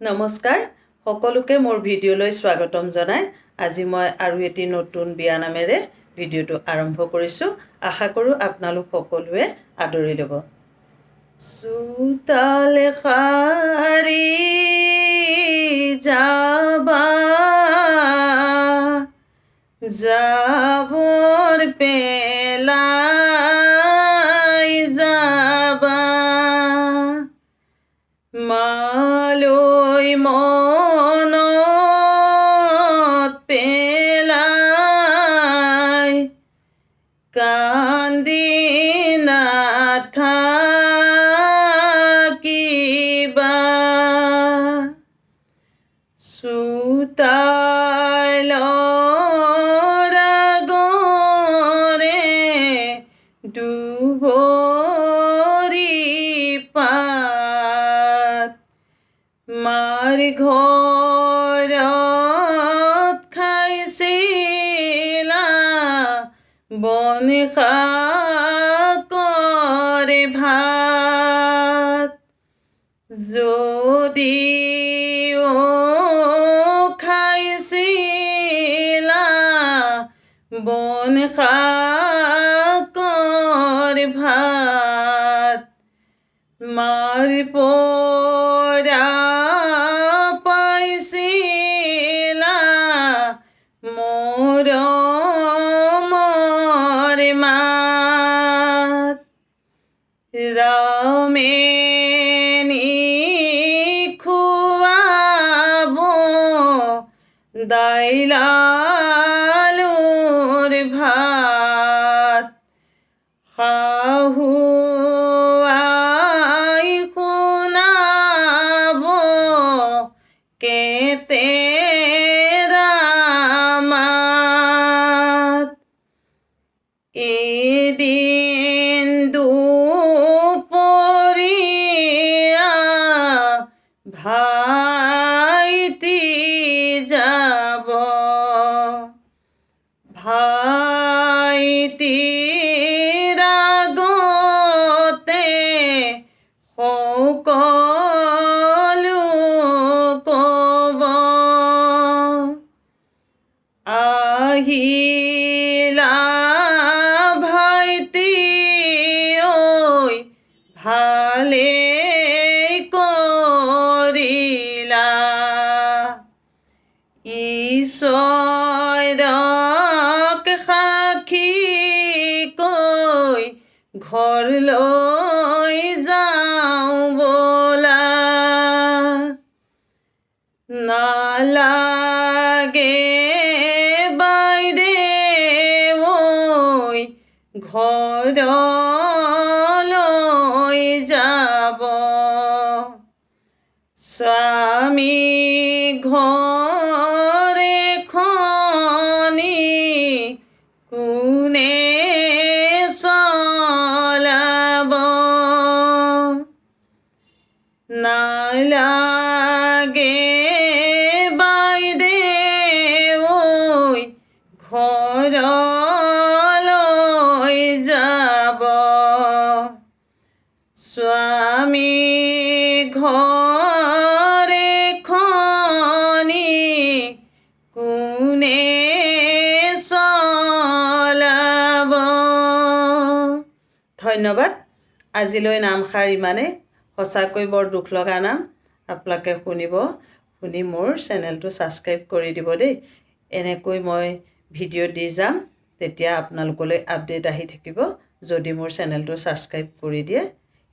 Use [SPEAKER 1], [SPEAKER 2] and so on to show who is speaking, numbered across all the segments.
[SPEAKER 1] নমস্কাৰ সকলোকে মোৰ ভিডিঅ'লৈ স্বাগতম জনাই আজি মই আৰু এটি নতুন বিয়া নামেৰে ভিডিঅ'টো আৰম্ভ কৰিছো আশা কৰো আপোনালোক সকলোৱে আদৰি ল'ব সুতালে খাৰি যাবা যাবৰ পেলাই যাবা মালৈ মনত পেলাই কান্দি নাথাকিবা চোতালৰ আগৰে দুবৰি পাত মাৰ ঘৰত খাইছিলা বন শাকৰ ভাত যদিও খাইছিলা বন শাকৰ ভাত মাৰ পৰা পাইছিলা মৰমৰ মাত ৰামে খুৱাব দাইল আলুৰ ভাত শাহুৱাই শুনাব কেতেৰা মাত এদিন দুপৰীয়া ভাইটি যাব ভাইটিৰ আগতে সকলো ক'ব আহিলা ভাইটি ঐ ভালে কৰিলা ঈশ্বৰক সাক্ষী কৈ ঘৰলৈ যাওঁ ব'লা নালাগে বাইদেউ ঘৰলৈ যাব স্বামী ঘৰ এখনি কোনে চলাব নালাগে বাইদেউ ঘৰলৈ যাব স্বামী ঘৰ এখনি কোনে চলাব ধন্যবাদ আজিলৈ নামষাৰ ইমানে সঁচাকৈ বৰ দুখ লগা নাম আপোনালোকে শুনি মোৰ চেনেলটো ছাবস্ক্ৰাইব কৰি দিব দেই এনেকৈ মই ভিডিঅ' দি যাম তেতিয়া আপোনালোকলৈ আপডেট আহি থাকিব যদি মোৰ চেনেলটো ছাবস্ক্ৰাইব কৰি দিয়ে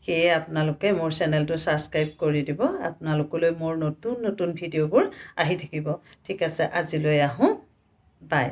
[SPEAKER 1] সেয়ে আপোনালোকে মোৰ চেনেলটো ছাবস্ক্ৰাইব কৰি দিব আপোনালোকলৈ মোৰ নতুন নতুন ভিডিঅ'বোৰ আহি থাকিব ঠিক আছে আজিলৈ আহোঁ বাই